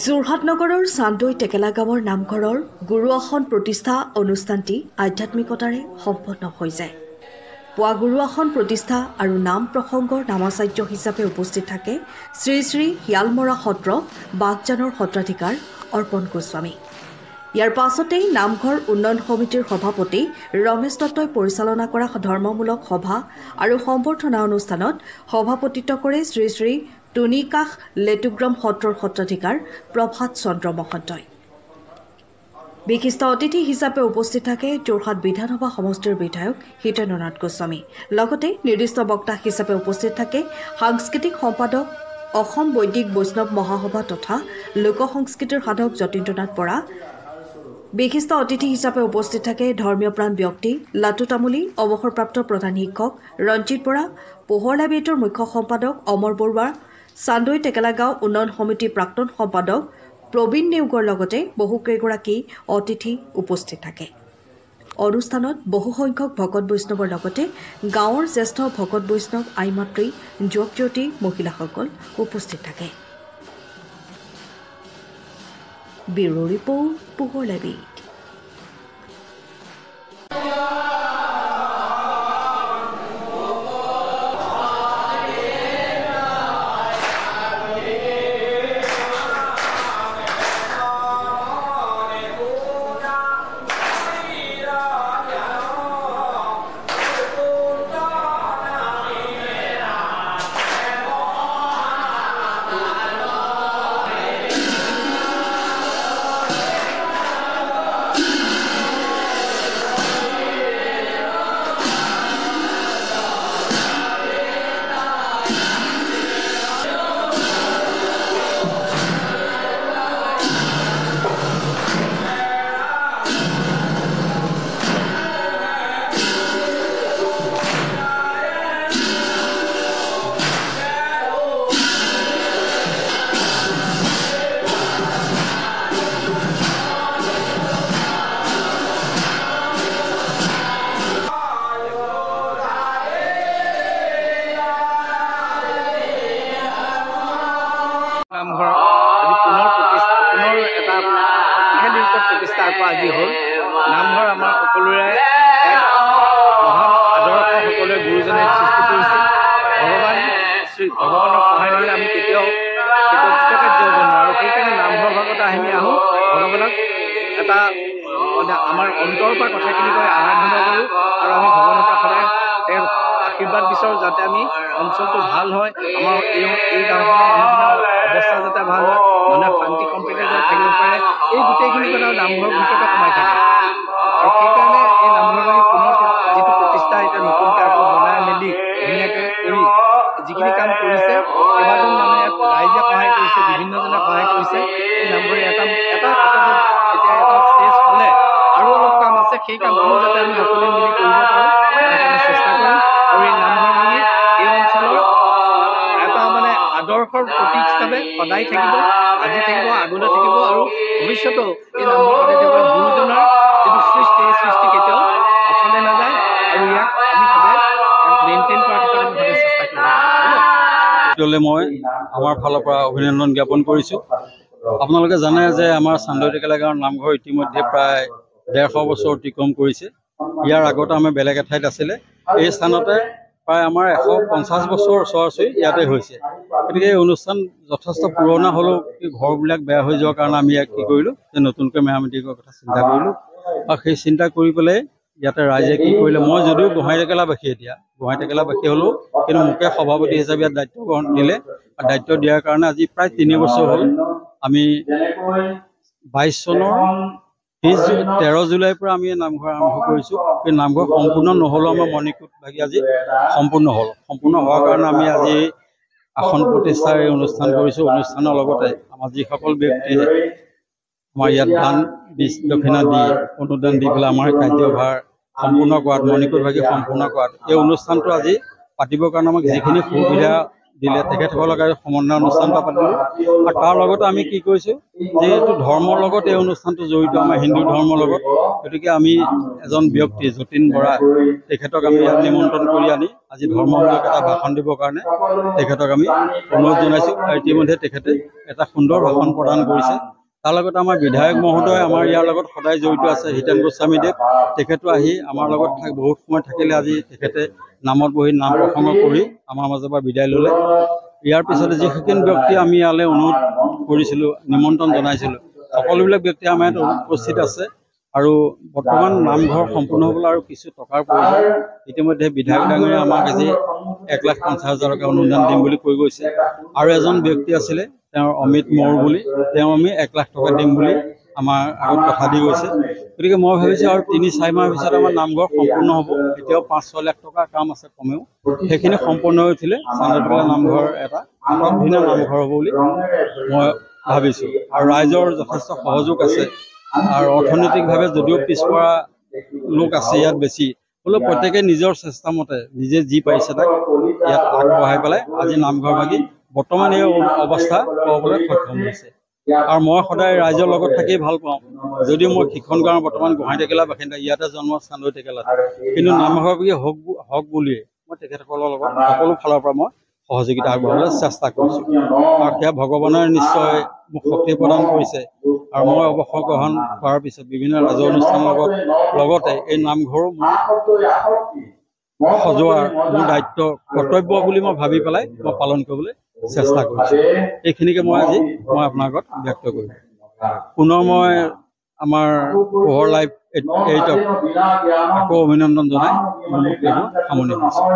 যোৰহাট নগৰৰ চান্দৈ টেকেলা গাঁৱৰ নামঘৰৰ গুৰু আসন প্ৰতিষ্ঠা অনুষ্ঠানটি আধ্যাত্মিকতাৰে সম্পন্ন হৈ যায়। পুৱা গুৰু আসন প্ৰতিষ্ঠা আৰু নাম প্ৰসংগৰ নামাচাৰ্য হিচাপে উপস্থিত থাকে শ্ৰী শ্ৰী শিয়ালমৰা সত্ৰ বাগজানৰ সত্ৰাধিকাৰ অৰ্পণ গোস্বামী। ইয়াৰ পাছতেই নামঘৰ উন্নয়ন সমিতিৰ সভাপতি ৰমেশ দত্তই পৰিচালনা কৰা ধৰ্মমূলক সভা আৰু সম্বৰ্ধনা অনুষ্ঠানত সভাপতিত্ব কৰে শ্ৰী শ্ৰী টুনিকাশ লেটুগ্ৰাম সত্ৰৰ সত্ৰাধিকাৰ প্ৰভাত চন্দ্ৰ মহন্তই। বিশিষ্ট অতিথি হিচাপে উপস্থিত থাকে যোৰহাট বিধানসভা সমষ্টিৰ বিধায়ক হিতেন্দ্ৰনাথ গোস্বামী। লগতে নিৰ্দিষ্ট বক্তা হিচাপে উপস্থিত থাকে সাংস্কৃতিক সম্পাদক অসম বৈদিক বৈষ্ণৱ মহাসভা তথা লোক সংস্কৃতিৰ সাধক যতীন্দ্ৰনাথ বৰা। বিশিষ্ট অতিথি হিচাপে উপস্থিত থাকে ধৰ্মীয় প্ৰাণ ব্যক্তি লাটু তামুলী, অৱসৰপ্ৰাপ্ত প্ৰধান শিক্ষক ৰঞ্জিত বৰা, পোহৰ লাইব্ৰেৰীটোৰ মুখ্য সম্পাদক অমৰ বৰুৱা, চান্দৈ টেকেলা গাঁও উন্নয়ন সমিতিৰ প্ৰাক্তন সম্পাদক প্ৰবীণ নেওগৰ লগতে বহুকেইগৰাকী অতিথি উপস্থিত থাকে। অনুষ্ঠানত বহুসংখ্যক ভকত বৈষ্ণৱৰ লগতে গাঁৱৰ জ্যেষ্ঠ ভকত বৈষ্ণৱ আই মাতৃ যুৱক যুৱতী মহিলাসকল উপস্থিত থাকে। ব্যুৰো ৰিপৰ্ট, পোহৰ লাইব্ৰেৰী। আজি হ'ল নামঘৰ আমাৰ সকলোৰে এক মহান আদৰ্শ সকলোৱে গুৰুজনে সৃষ্টি কৰিছিল। ভগৱানৰ সহায় নহ'লে আমি কেতিয়াও কৃতকাৰ্য হ'ব নোৱাৰোঁ। সেইকাৰণে নামঘৰ ভাগত আমি আহোঁ, ভগৱানক এটা আমাৰ অন্তৰৰ পৰা কথাখিনি কৈ আৰাধনা কৰোঁ আৰু আমি ভগৱানৰ পৰা সদায় তেওঁৰ আশীৰ্বাদ বিচাৰোঁ যাতে আমি অঞ্চলটো ভাল হয়, আমাৰ এই গাঁওখনৰ মানুহৰ অৱস্থা যাতে ভাল হয়, মানুহে শান্তি সম্প্ৰীতিৰে যাতে থাকিব পাৰে, এই গোটেইখিনি কথা নামঘৰৰ ভিতৰতে সোমাই থাকে। আৰু সেইকাৰণে এই নামঘৰ পুনৰ যিটো প্ৰতিষ্ঠা এতিয়া নতুনকৈ আকৌ বনাই মেলি ধুনীয়াকৈ কৰি যিখিনি কাম কৰিছে, কেইবাজন মানুহে ইয়াত ৰাইজে সহায় কৰিছে, বিভিন্নজনে সহায় কৰিছে। এই নামঘৰে এটা এতিয়া এটা ষ্টেজ হ'লে আৰু অলপ কাম আছে, সেই কামসমূহ যাতে আমি সকলোৱে মিলি কৰিব পাৰোঁ তাৰ কাৰণে চেষ্টা কৰিম। আৰু এই নামঘৰ বুলি এই অঞ্চলৰ এটা মানে আদৰ্শৰ প্ৰতীক হিচাপে সদায় থাকিব, আজি থাকিব, আগলৈ থাকিব আৰু ভৱিষ্যতেও এই নামঘৰ সদায় থাকিব। গুৰুজনাৰ যিটো সৃষ্টি, এই সৃষ্টি কেতিয়াও অথলে নাযায় আৰু ইয়াক আমি সদায় মেইনটেইন কৰাৰ ক্ষেত্ৰত আমি সদায় চেষ্টা কৰিম। মই আমাৰ ফালৰ পৰা অভিনন্দন জ্ঞাপন কৰিছোঁ। আপোনালোকে জানে যে আমাৰ চান্দৈ টেকেলা গাঁৱৰ নামঘৰ ইতিমধ্যে প্ৰায় 150 বছৰ অতিক্ৰম কৰিছে। ইয়াৰ আগতে আমি বেলেগ এঠাইত আছিলে, এই স্থানতে প্ৰায় আমাৰ 150 বছৰ ওচৰা-ওচৰি ইয়াতে হৈছে। গতিকে এই অনুষ্ঠান যথেষ্ট পুৰণা হ'লেও ঘৰবিলাক বেয়া হৈ যোৱাৰ কাৰণে আমি ইয়াক কি কৰিলোঁ যে নতুনকৈ মেৰামতি কৰাৰ কথা চিন্তা কৰিলোঁ। আৰু সেই চিন্তা কৰি পেলাই ইয়াতে ৰাইজে কি কৰিলে, মই যদিও গোহাঁই টেকেলাবাসী, এতিয়া গোহাঁই টেকেলাবাসী হ'লেও কিন্তু মোকে সভাপতি হিচাপে ইয়াত দায়িত্ব গ্ৰহণ দিলে। দায়িত্ব দিয়াৰ কাৰণে আজি প্ৰায় 3 বছৰ হ'ল আমি 22 চনৰ 13 জুলাইৰ পৰা আমি নামঘৰ আৰম্ভ কৰিছোঁ। এই নামঘৰ সম্পূৰ্ণ নহ'লেও আমাৰ মণিকূট ভাগি আজি সম্পূৰ্ণ হ'ল। সম্পূৰ্ণ হোৱাৰ কাৰণে আমি আজি আসন প্ৰতিষ্ঠাৰ এই অনুষ্ঠান কৰিছোঁ। অনুষ্ঠানৰ লগতে আমাৰ যিসকল ব্যক্তিয়ে আমাৰ ইয়াত দান দক্ষিণা দি অনুদান দি পেলাই আমাৰ কাৰ্যভাৰ সম্পূৰ্ণ কৰাত, মণিকূট ভাগি সম্পূৰ্ণ কৰাত এই অনুষ্ঠানটো আজি পাতিবৰ কাৰণে আমাক যিখিনি সুবিধা দিলে তেখেতসকলক সমন্বয় অনুষ্ঠান এটা পাতিলোঁ আৰু তাৰ লগতে আমি কি কৰিছোঁ যে এইটো ধৰ্মৰ লগত এই অনুষ্ঠানটো জড়িত আমাৰ হিন্দু ধৰ্মৰ লগত গতিকে আমি এজন ব্যক্তি যতীন বৰা তেখেতক আমি ইয়াত নিমন্ত্ৰণ কৰি আনি আজি ধৰ্মমূলক এটা ভাষণ দিবৰ কাৰণে তেখেতক আমি অনুৰোধ জনাইছোঁ আৰু ইতিমধ্যে তেখেতে এটা সুন্দৰ ভাষণ প্ৰদান কৰিছে তাৰ লগতে আমাৰ বিধায়ক মহোদয় আমাৰ ইয়াৰ লগত সদায় জড়িত আছে হিতেন গোস্বামীদেৱ তেখেতো আহি আমাৰ লগত বহুত সময় থাকিলে আজি তেখেতে নামত বহি নাম প্ৰসংগ কৰি আমাৰ মাজৰ পৰা বিদায় ল'লে ইয়াৰ পিছতে যিসকল ব্যক্তি আমি ইয়ালৈ অনুৰোধ কৰিছিলোঁ নিমন্ত্ৰণ জনাইছিলোঁ সকলোবিলাক ব্যক্তি আমাৰ ইয়াত উপস্থিত আছে আৰু বৰ্তমান নামঘৰ সম্পূৰ্ণ হ'বলৈ আৰু কিছু টকাৰ প্ৰয়োজন ইতিমধ্যে বিধায়ক ডাঙৰীয়া আমাক আজি 1,50,000 টকা অনুদান দিম বুলি কৈ গৈছে আৰু এজন ব্যক্তি আছিলে তেওঁৰ অমিত মৌৰ বুলি তেওঁ আমি 1 লাখ টকা দিম বুলি আমাৰ আগত কথা দি গৈছে গতিকে মই ভাবিছোঁ আৰু 3-4 মাহৰ পিছত আমাৰ নামঘৰ সম্পূৰ্ণ হ'ব এতিয়াও 5-6 লাখ টকাৰ কাম আছে কমেও সেইখিনি সম্পূৰ্ণ হৈ উঠিলে চান্দৈটেকেলা নামঘৰ এটা ধুনীয়া নামঘৰ হ'ব বুলি মই ভাবিছোঁ আৰু ৰাইজৰ যথেষ্ট সহযোগ আছে আৰু অৰ্থনৈতিকভাৱে যদিও পিছপৰা লোক আছে ইয়াত বেছি হ'লেও প্ৰত্যেকে নিজৰ চেষ্টা মতে নিজে যি পাৰিছে তাক ইয়াত আগবঢ়াই পেলাই আজি নামঘৰ ভাগি বৰ্তমান এই অৱস্থা পাবলৈ সক্ষম হৈছে আৰু মই সদায় ৰাইজৰ লগত থাকি ভাল পাওঁ যদিও মই শিক্ষণ গাঁৱৰ বৰ্তমান গোহাঁইটেকেলা বাসিন্দা ইয়াতে জন্ম চান্দৈটেকেলাত কিন্তু নামঘৰ ভাগি হওক বুলিয়ে মই তেখেতসকলৰ লগত সকলো ফালৰ পৰা মই সহযোগিতা আগবঢ়াবলৈ চেষ্টা কৰিছোঁ আৰু সেয়া ভগৱানৰ নিশ্চয় মোক শক্তি প্ৰদান কৰিছে আৰু মই অৱসৰ গ্ৰহণ কৰাৰ পিছত বিভিন্ন ৰাজহুৱা অনুষ্ঠানৰ লগতে এই নামঘৰো সজোৱাৰ মোৰ দায়িত্ব কৰ্তব্য বুলি মই ভাবি পেলাই মই পালন কৰিবলৈ চেষ্টা কৰিছোঁ এইখিনিকে মই আপোনাৰ আগত ব্যক্ত কৰিছোঁ পুনৰ মই আমাৰ পোহৰ লাইভ 8ক আকৌ অভিনন্দন জনাই মোৰ সামৰণি মাৰিছোঁ।